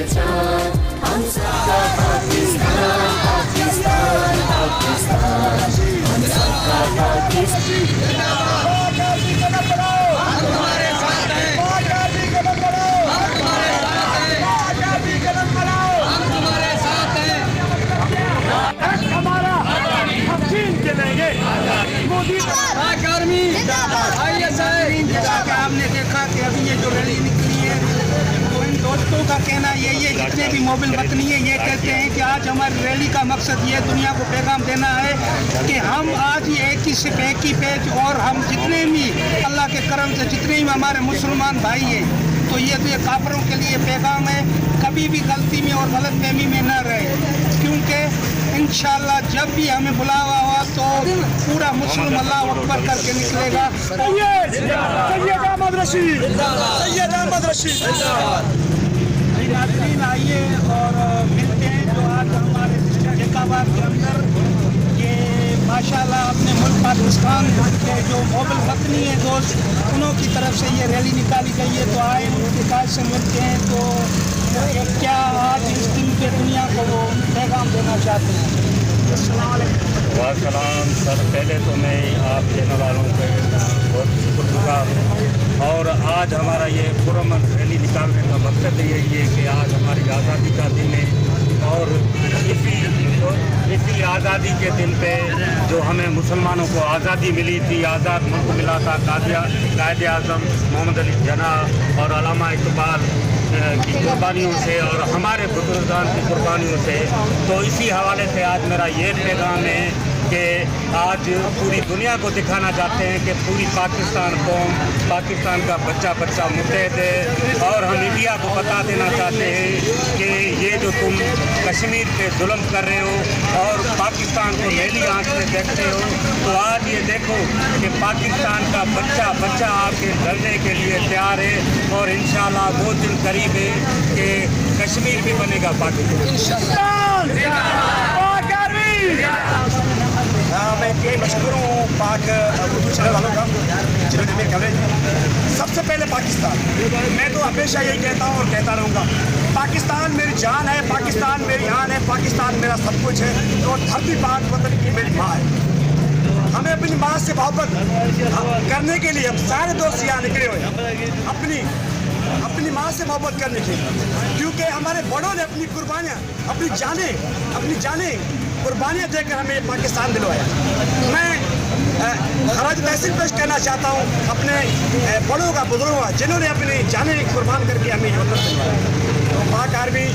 पहचान, हम सबका पाकिस्तान, पाकिस्तान, पाकिस्तान, हम सबका पाकिस्तान। आजादी का नाम बढ़ाओ, हम तुम्हारे साथ हैं। आजादी का नाम बढ़ाओ, हम तुम्हारे साथ हैं। आजादी का नाम बढ़ाओ, हम तुम्हारे साथ हैं। हमारा हम छीन के लेंगे मोदी आर्मी। आपने देखा कि अभी ये जो रैली निकली है, तो इन दोस्तों का कहना यही है, जितने भी मोबिल वतनी है, ये कहते हैं कि आज हमारी रैली का मकसद ये दुनिया को पैगाम देना है कि हम आज एक ही सिर्फ एक ही पेज, और हम जितने भी अल्लाह के करम से जितने भी हमारे मुसलमान भाई हैं, तो ये काफिरों के लिए पैगाम है, कभी भी गलती में और गलत फहमी में न रहे, क्योंकि इंशाअल्लाह जब भी हमें बुलावा हुआ तो पूरा मुस्लिम अल्लाह अकबर करके निकलेगा। सैयद अहमद रशीद, सैयद अहमद रशीद। नाज़रीन, आइए और मिलते हैं जो आज हमारे हैदराबाद के अंदर ये माशाल्लाह अपने मुल्क पाकिस्तान के जो मोबिल वतनी है दोस्त, उन्हों की तरफ से ये रैली निकाली गई है, तो आए उनके काज से मिलते हैं। तो क्या आज इस दिन पे दुनिया को वो पैगाम देना चाहते हैं? वासलाम सर, पहले तो मैं आप चैनल वालों के बहुत शुक्रगुजार हूँ। और आज हमारा ये पुरअमन रैली निकालने का मकसद यही है कि आज हमारी आज़ादी का दिन है, और इसी आज़ादी के दिन पे जो हमें मुसलमानों को आज़ादी मिली थी, आज़ाद मुल्क मिला था कायदे आज़म मोहम्मद अली जिन्ना और अल्लामा इकबाल की कुर्बानियों से और हमारे बुजुर्गान की कुर्बानियों से, तो इसी हवाले से आज मेरा ये पैगाम है कि आज पूरी दुनिया को दिखाना चाहते हैं कि पूरी पाकिस्तान कौम, पाकिस्तान का बच्चा बच्चा मुत्तहद है, और हम इंडिया को बता देना चाहते हैं कि ये जो तुम कश्मीर पे जुल्म कर रहे हो और पाकिस्तान को मैली आँख से देखते हो, तो आज ये देखो कि पाकिस्तान का बच्चा बच्चा आपके लड़ने के लिए तैयार है, और इंशाल्लाह वो दिन करीब है कि कश्मीर भी बनेगा पाकिस्तान। मैं ये मशहूर हूँ पाक चैनल वालों का जिन्होंने मेरे कवरेज। सबसे पहले पाकिस्तान, मैं तो हमेशा यही कहता हूँ और कहता रहूँगा, पाकिस्तान मेरी जान है, पाकिस्तान मेरी आन है, पाकिस्तान मेरा सब कुछ है, और धरती पाक वतन की मेरी माँ है। हमें अपनी माँ से मोहब्बत करने के लिए हम सारे दोस्त यहाँ निकले हुए हैं, अपनी माँ से मोहब्बत करने के लिए, क्योंकि हमारे बड़ों ने अपनी कुर्बानियाँ, अपनी जानें कुर्बानियाँ देकर हमें पाकिस्तान दिलवाया। मैं खराज तहसीन पेश करना चाहता हूँ अपने बड़ों का, बुजुर्गों का, जिन्होंने अपनी जानें कुर्बान करके हमें ये वतन दिलवाया। तो पाक आर्मी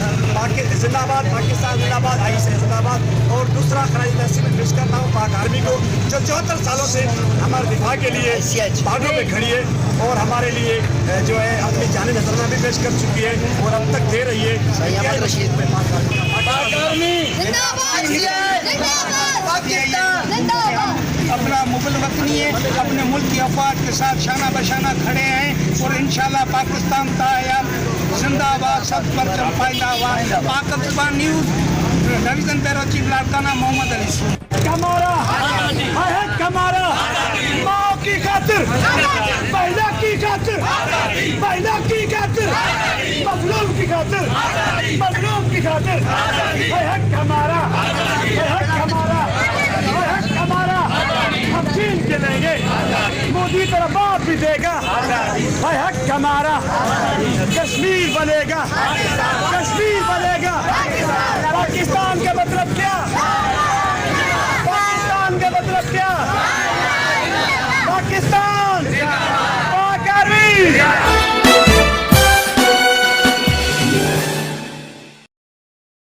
जिंदाबाद, पाकिस्तान जिंदाबाद, आई से जिंदाबाद। और दूसरा खराज तहसीन में पेश करता हूँ पाक आर्मी को, जो 74 सालों से हमारे दिफा के लिए बागों में खड़ी है, और हमारे लिए जो है अपनी जाने नजराना भी पेश कर चुकी है, और अब तक दे रही है। अपना मुगल वतनी है, अपने मुल्क की अफवाज के साथ शाना बशाना खड़े हैं, और इंशाल्लाह पाकिस्तान तायाब जिंदाबाद, सब पर फायदाबाद। Pakistan news division bureau chief Larkana Mohammad Ali. कमारा है कमारा, माँ की खातिर, महिला की खातिर, महिला की खातिर, मजलूम की खातिर, मजलूम की खातिर, है कमारा, है कमारा, है कमारा। हम छीन के लेंगे, मोदी तरफ बात भी देगा, है हक हमारा। कश्मीर बनेगा, कश्मीर बनेगा। पाकिस्तान का मतलब